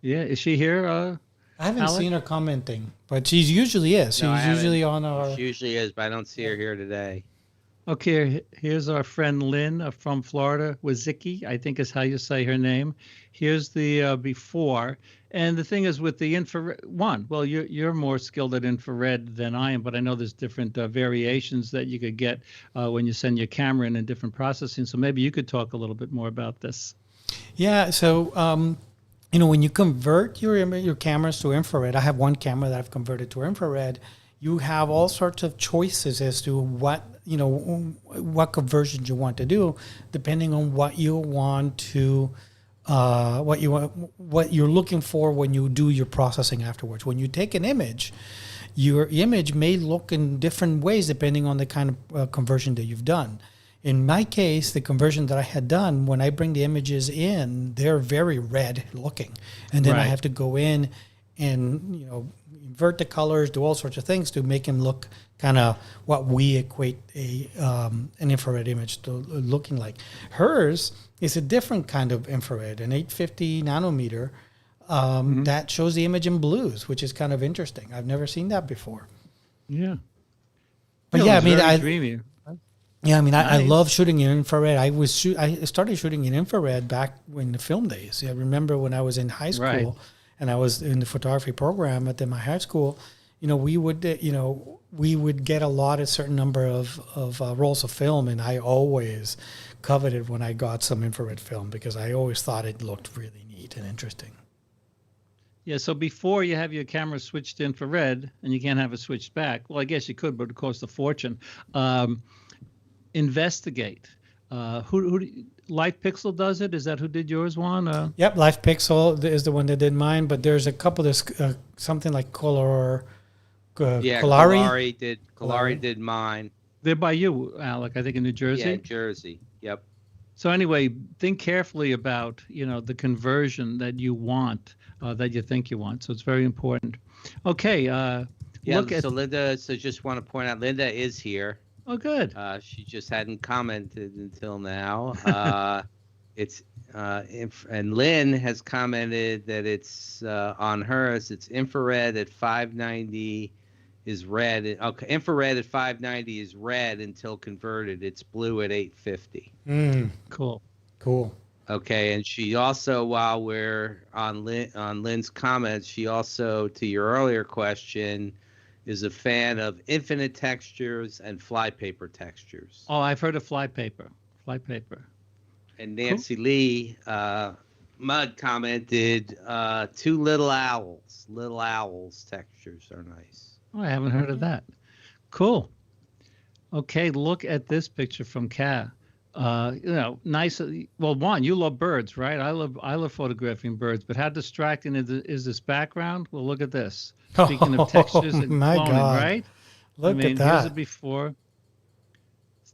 Is she here? I haven't seen her commenting, but she usually is. She's usually on our... She usually is, but I don't see her here today. Okay, here's our friend Lynn from Florida, Wazicki, I think is how you say her name. Here's the before. And the thing is with the infrared one, well, you're more skilled at infrared than I am, but I know there's different variations that you could get when you send your camera in and different processing. So maybe you could talk a little bit more about this. Yeah. So, when you convert your cameras to infrared, I have one camera that I've converted to infrared. You have all sorts of choices as to what conversions you want to do, depending on what you want to. What you're looking for when you do your processing afterwards. When you take an image, your image may look in different ways depending on the kind of conversion that you've done. In my case, the conversion that I had done, when I bring the images in, they're very red looking, and then I have to go in and invert the colors, do all sorts of things to make them look kind of what we equate an infrared image to looking like. Hers is a different kind of infrared, an 850 nanometer that shows the image in blues, which is kind of interesting. I've never seen that before. Yeah. But Yeah, yeah, it I was mean, very I dreamy. yeah, I mean, I Nice. love shooting in infrared. I started shooting in infrared back in the film days. I remember when I was in high Right. school and I was in the photography program at my high school. We would we would get a certain number of rolls of film, and I always coveted when I got some infrared film because I always thought it looked really neat and interesting. Yeah, so before you have your camera switched to infrared and you can't have it switched back. Well, I guess you could, but it costs a fortune. Investigate. Light Pixel does it? Is that who did yours, Juan? Yep, Life Pixel is the one that did mine, but there's a couple. There's something like Color. Yeah, Colari. Kalari did mine. They're by you, Alec, I think in New Jersey. Yeah, Jersey. Yep. So anyway, think carefully about, the conversion that you want, that you think you want. So it's very important. Okay. So Linda, just want to point out, Linda is here. Oh, good. She just hadn't commented until now. And Lynn has commented that it's on hers. It's infrared at 590 is red. Okay, infrared at 590 is red until converted. It's blue at 850. Cool. Okay, and she also, while we're on Lynn's comments, she also, to your earlier question, is a fan of infinite textures and flypaper textures. Oh, I've heard of flypaper. And Nancy Lee Mudd commented, two little owls. Little owls textures are nice. Oh, I haven't heard of that. Cool. Okay, look at this picture from Kat. Nice. Well, Juan, you love birds, right? I love photographing birds, but how distracting is this background? Well, look at this. Speaking of textures and my cloning, God. right? Look at Here's that. it before.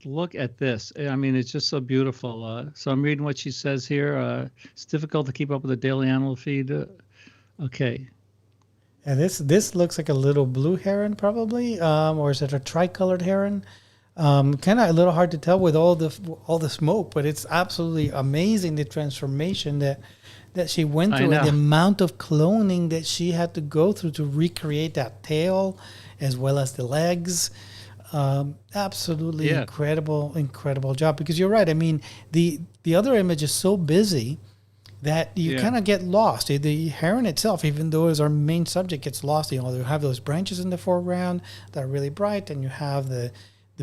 Look at this. I mean, it's just so beautiful. So I'm reading what she says here. It's difficult to keep up with the daily animal feed. Okay. And this looks like a little blue heron, probably, or is it a tricolored heron? Kind of a little hard to tell with all the smoke, but it's absolutely amazing the transformation that she went through and the amount of cloning that she had to go through to recreate that tail as well as the legs. Absolutely incredible job, because you're right. I mean, the other image is so busy that you kind of get lost. The heron itself, even though is our main subject, gets lost. You have those branches in the foreground that are really bright, and you have the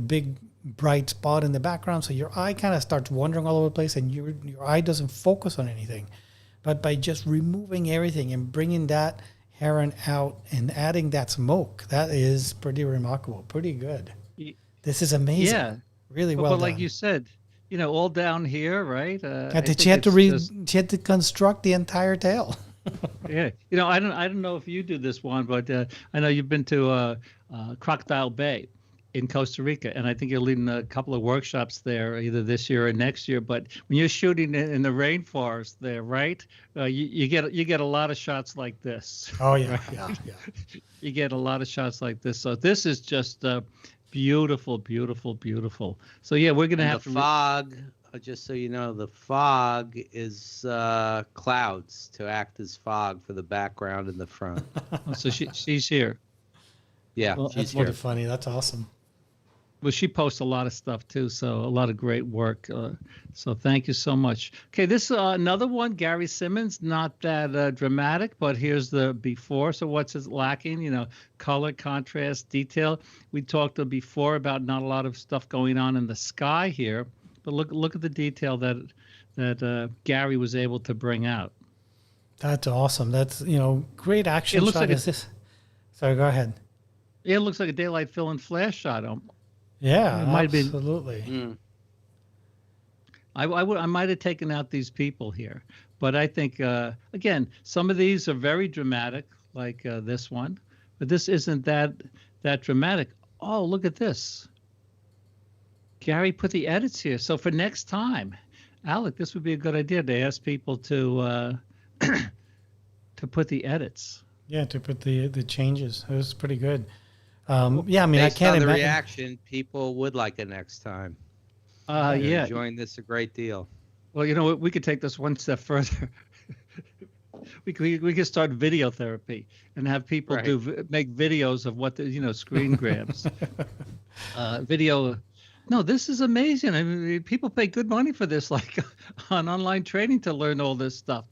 big bright spot in the background. So your eye kind of starts wandering all over the place, and your eye doesn't focus on anything. But by just removing everything and bringing that heron out and adding that smoke, that is pretty remarkable, pretty good. This is amazing. Yeah, really well done. But like you said, all down here, right? She had to construct the entire tail. Yeah, I don't know if you do this one, but I know you've been to Crocodile Bay in Costa Rica, and I think you're leading a couple of workshops there either this year or next year. But when you're shooting in the rainforest there, right? You get a lot of shots like this. Oh yeah, right? yeah. You get a lot of shots like this. So this is just beautiful. So yeah, we're gonna have the fog. Just so you know, the fog is clouds to act as fog for the background in the front. So she's here. Yeah, well, she's that's really funny. That's awesome. Well, she posts a lot of stuff too, so a lot of great work. So thank you so much. Okay, this is another one, Gary Simmons. Not that dramatic, but here's the before. So what's it lacking? Color, contrast, detail. We talked before about not a lot of stuff going on in the sky here, but look at the detail that Gary was able to bring out. That's awesome. That's great action. It looks shot. like Sorry, go ahead. Yeah, it looks like a daylight fill and flash shot. Yeah, it might absolutely. I might have taken out these people here, but I think again, some of these are very dramatic, like this one, but this isn't that dramatic. Oh, look at this. Gary put the edits here. So for next time, Alec, this would be a good idea to ask people to to put the edits. Yeah, to put the changes. It was pretty good. Yeah, I mean, Based I can't on the imagine. reaction, people would like it next time. Yeah, enjoying this a great deal. Well, we could take this one step further. we could start video therapy and have people Right. make videos of what screen grabs, video. No, this is amazing. I mean, people pay good money for this, like on online training, to learn all this stuff.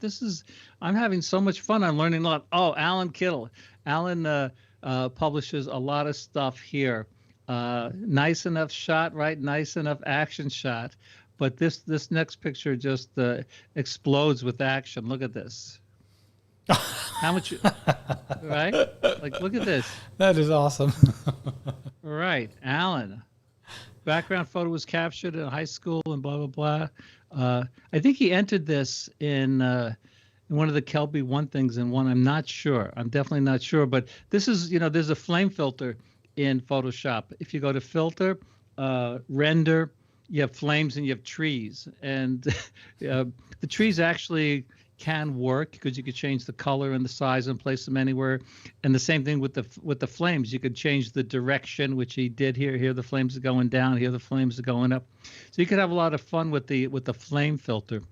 I'm having so much fun. I'm learning a lot. Oh, Alan Kittle. Alan publishes a lot of stuff here. Nice enough shot, right? Nice enough action shot. But this next picture just explodes with action. Look at this. How much, right? Like, look at this. That is awesome. Right, Alan. Background photo was captured in high school and blah blah blah. I think he entered this in one of the Kelby one things and one. I'm not sure. I'm definitely not sure. But this is, there's a flame filter in Photoshop. If you go to filter, render, you have flames and you have trees, and the trees actually can work because you could change the color and the size and place them anywhere. And the same thing with the flames. You could change the direction, which he did here. Here the flames are going down. Here the flames are going up. So you could have a lot of fun with the flame filter.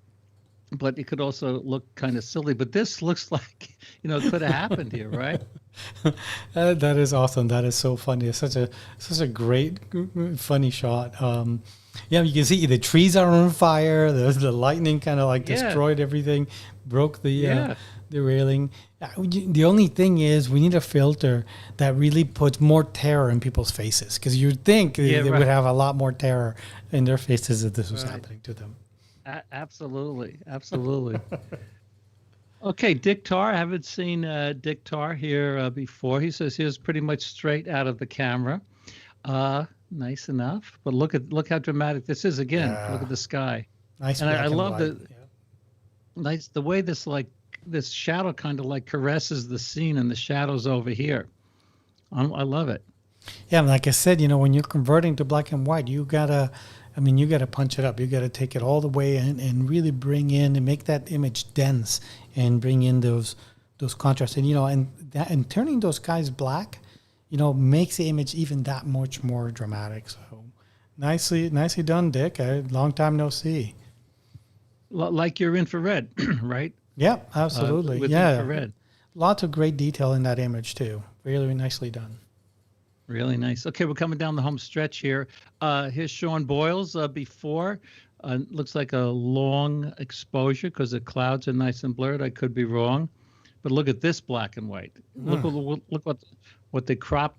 But it could also look kind of silly. But this looks like it could have happened here, right? That is awesome. That is so funny. It's such a great, funny shot. Yeah, you can see the trees are on fire. The lightning kind of like destroyed everything, broke the railing. The only thing is we need a filter that really puts more terror in people's faces, because you'd think they would have a lot more terror in their faces if this was happening to them. Absolutely. Okay, Dick Tarr. I haven't seen Dick Tarr here before. He says he was pretty much straight out of the camera. Nice enough, but look how dramatic this is. Again, look at the sky. Nice, and I love the way this shadow kind of like caresses the scene, and the shadows over here. I love it. Yeah, like I said, when you're converting to black and white, you gotta punch it up. You gotta take it all the way in and really bring in and make that image dense and bring in those contrasts. And and turning those skies black, makes the image even that much more dramatic. So nicely done, Dick. Long time no see. Like your infrared, right? Yeah, absolutely. With infrared. Lots of great detail in that image too. Really nicely done. Really nice. Okay, we're coming down the home stretch here. Here's Sean Boyles before. Looks like a long exposure because the clouds are nice and blurred. I could be wrong. But look at this black and white. Look what they cropped.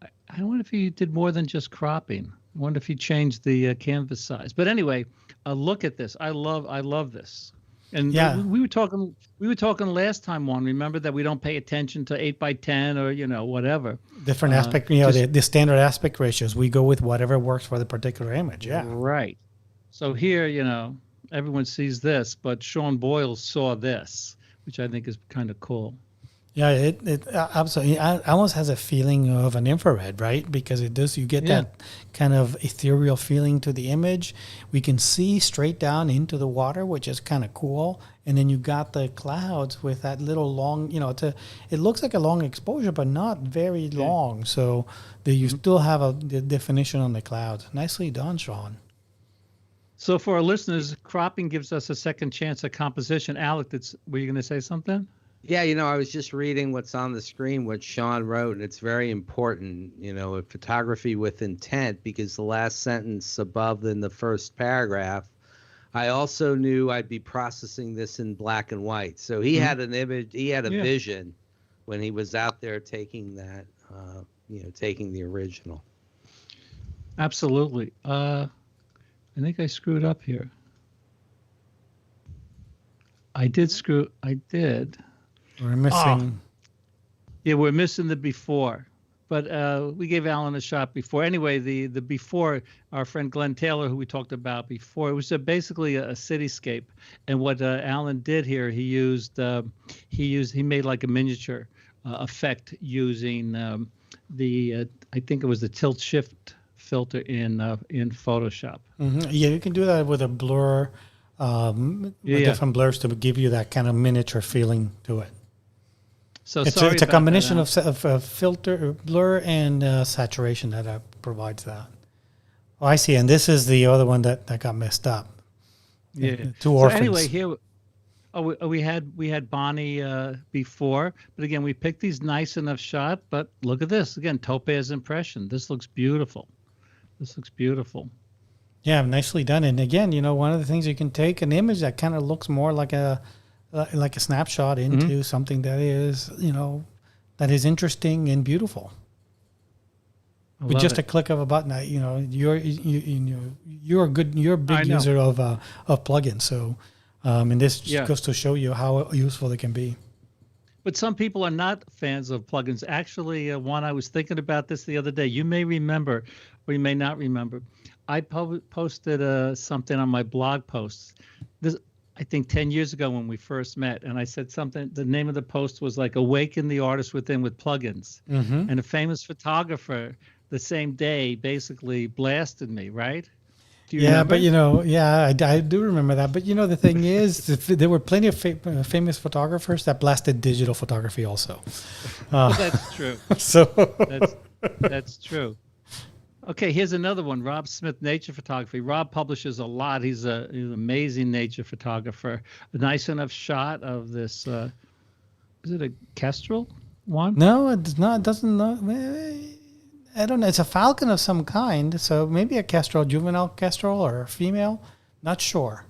I wonder if he did more than just cropping. I wonder if he changed the canvas size. But anyway, look at this. I love this. And we were talking last time, Juan. Remember that we don't pay attention to 8x10 or whatever. Different aspect, the standard aspect ratios. We go with whatever works for the particular image. Yeah. Right. So here, everyone sees this, but Sean Boyles saw this, which I think is kind of cool. Yeah, it absolutely. It almost has a feeling of an infrared, right? Because it does. You get that kind of ethereal feeling to the image. We can see straight down into the water, which is kind of cool. And then you got the clouds with that little long. It looks like a long exposure, but not very long. So you still have the definition on the clouds. Nicely done, Sean. So for our listeners, cropping gives us a second chance at composition. Alec, were you going to say something? Yeah, I was just reading what's on the screen, what Sean wrote, and it's very important, photography with intent, because the last sentence above in the first paragraph, I also knew I'd be processing this in black and white. So he had an image, he had a vision when he was out there taking that, taking the original. Absolutely. I think I screwed up here. I did. We're missing. Yeah, we're missing the before, but we gave Alan a shot before. Anyway, the before, our friend Glenn Taylor, who we talked about before, it was basically a cityscape. And what Alan did here, he made like a miniature effect using I think it was the tilt shift filter in Photoshop. Mm-hmm. Yeah, you can do that with a blur, different blurs to give you that kind of miniature feeling to it. So it's a combination of filter, blur, and saturation that provides that. Oh, I see. And this is the other one that got messed up. Yeah. Two orphans. So anyway, here. we had Bonnie before, but again, we picked these nice enough shot. But look at this again, Topaz impression. This looks beautiful. This looks beautiful. Yeah, nicely done. And again, one of the things, you can take an image that kind of looks more like a snapshot into something that is, that is interesting and beautiful. With just a click of a button, you're a big user of plugins. So, and this just goes to show you how useful it can be. But some people are not fans of plugins. Actually, Juan, I was thinking about this the other day. You may remember, or you may not remember. I posted something on my blog posts. This, I think, 10 years ago when we first met, and I said something. The name of the post was like "Awaken the Artist Within with Plugins," and a famous photographer the same day basically blasted me. Right? Do you remember? But I do remember that. But the thing is, there were plenty of famous photographers that blasted digital photography also. Well, that's true. So that's true. Okay, here's another one. Rob Smith, Nature Photography. Rob publishes a lot. He's an amazing nature photographer. A nice enough shot of this. Is it a kestrel one? No, it's not. It doesn't look. I don't know. It's a falcon of some kind. So maybe a kestrel, juvenile kestrel, or a female. Not sure.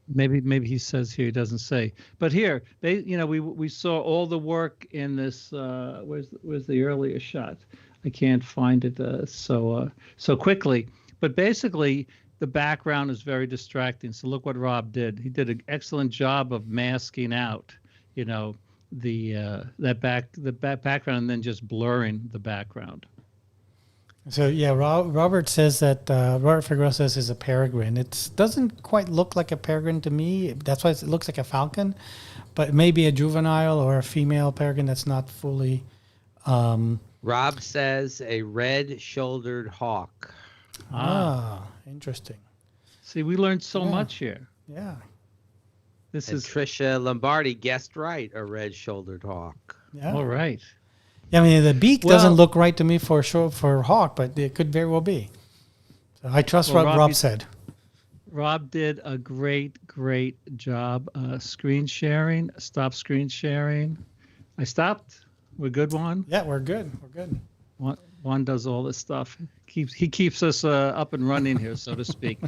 Maybe he says here, he doesn't say. But here, we saw all the work in this. Where's the earlier shot? I can't find it so quickly. But basically, the background is very distracting. So look what Rob did. He did an excellent job of masking out, that background, and then just blurring the background. So yeah, Robert says that Robert Figueroa says is a peregrine. It doesn't quite look like a peregrine to me. That's why it looks like a falcon, but maybe a juvenile or a female peregrine that's not fully. Rob says a red-shouldered hawk. Interesting. See, we learned so much here. Yeah. This is Trisha Lombardi guessed right, a red-shouldered hawk. Yeah. All right. Yeah, I mean, the beak doesn't look right to me for hawk, but it could very well be. So I trust what Rob said. Rob did a great job screen sharing. Stop screen sharing. I stopped. We're good, Juan? Yeah, we're good. Juan does all this stuff. He keeps us up and running here, so to speak.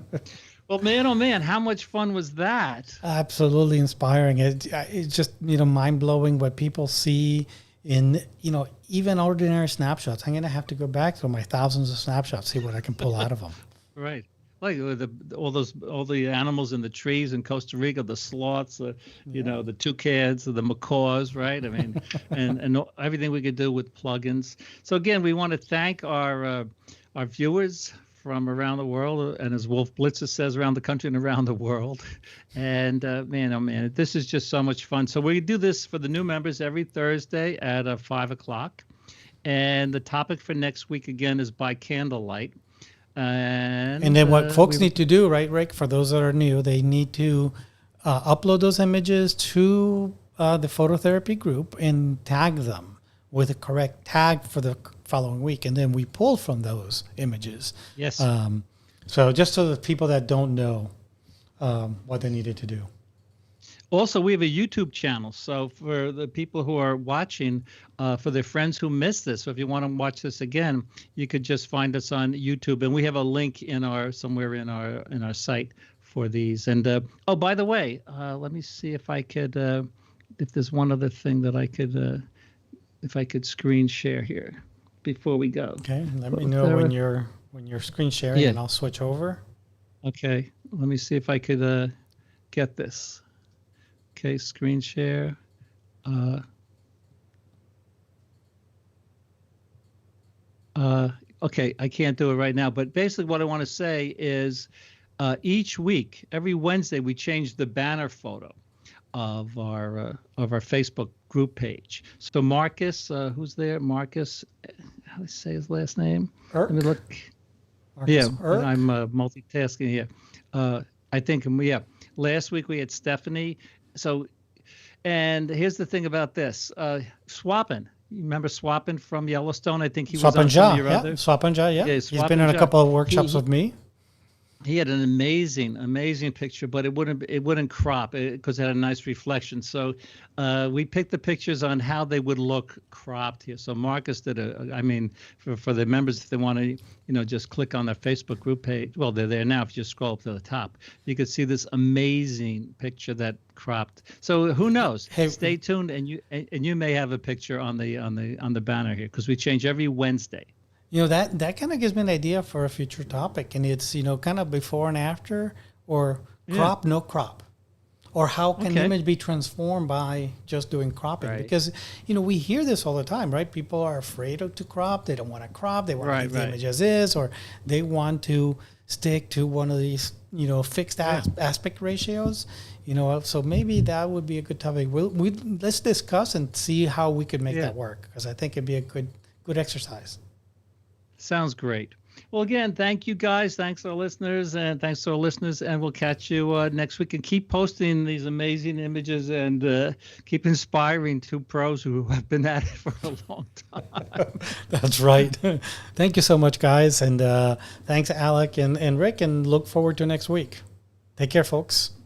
Well, man, oh man, how much fun was that? Absolutely inspiring. It's just mind-blowing what people see in even ordinary snapshots. I'm gonna have to go back through my thousands of snapshots, see what I can pull out of them. Right. Like all the animals in the trees in Costa Rica, the sloths, the toucans, the macaws, right? I mean, and everything we could do with plugins. So again, we want to thank our viewers from around the world, and as Wolf Blitzer says, around the country and around the world. And man, oh man, this is just so much fun. So we do this for the new members every Thursday at 5:00, and the topic for next week again is by candlelight. And then what folks need to do, right, Rick, for those that are new, they need to upload those images to the phototherapy group and tag them with a correct tag for the following week. And then we pull from those images. Yes. So just so the people that don't know what they needed to do. Also, we have a YouTube channel. So for the people who are watching, for their friends who missed this, so if you want to watch this again, you could just find us on YouTube, and we have a link somewhere in our site for these. And oh, by the way, let me see if I could, if there's one other thing that I could, if I could screen share here before we go. Okay, let me know when you're screen sharing, and I'll switch over. Okay, let me see if I could get this. Okay, screen share. Okay, I can't do it right now, but basically what I want to say is each week, every Wednesday, we change the banner photo of our Facebook group page. So Marcus, who's there? Marcus, how do I say his last name? Irk. Let me look. Marcus Irk? I'm multitasking here. I think, last week we had Stephanie. So, and here's the thing about this. Swappin. You remember Swappin from Yellowstone? I think he was on some of your other. Swappin, yeah. Yeah, He's been in a couple of workshops with me. he had an amazing picture, but it wouldn't crop because it had a nice reflection. So we picked the pictures on how they would look cropped here. So Marcus did for the members, if they want to, just click on their Facebook group page. Well, they're there now. If you just scroll up to the top, you could see this amazing picture that cropped. So who knows? Hey, stay tuned, and you may have a picture on the banner here, because we change every Wednesday. That kind of gives me an idea for a future topic, and it's kind of before and after, or crop, no crop, or how can the image be transformed by just doing cropping? Right. Because we hear this all the time, right? People are afraid to crop. They don't want to crop. They want to leave the image as is, or they want to stick to one of these fixed aspect ratios. So maybe that would be a good topic. Let's discuss and see how we could make that work, because I think it'd be a good exercise. Sounds great. Well, again, thank you guys. Thanks to our listeners, and we'll catch you next week. And keep posting these amazing images, and keep inspiring two pros who have been at it for a long time. That's right. Thank you so much, guys. And thanks, Alec and Rick, and look forward to next week. Take care, folks.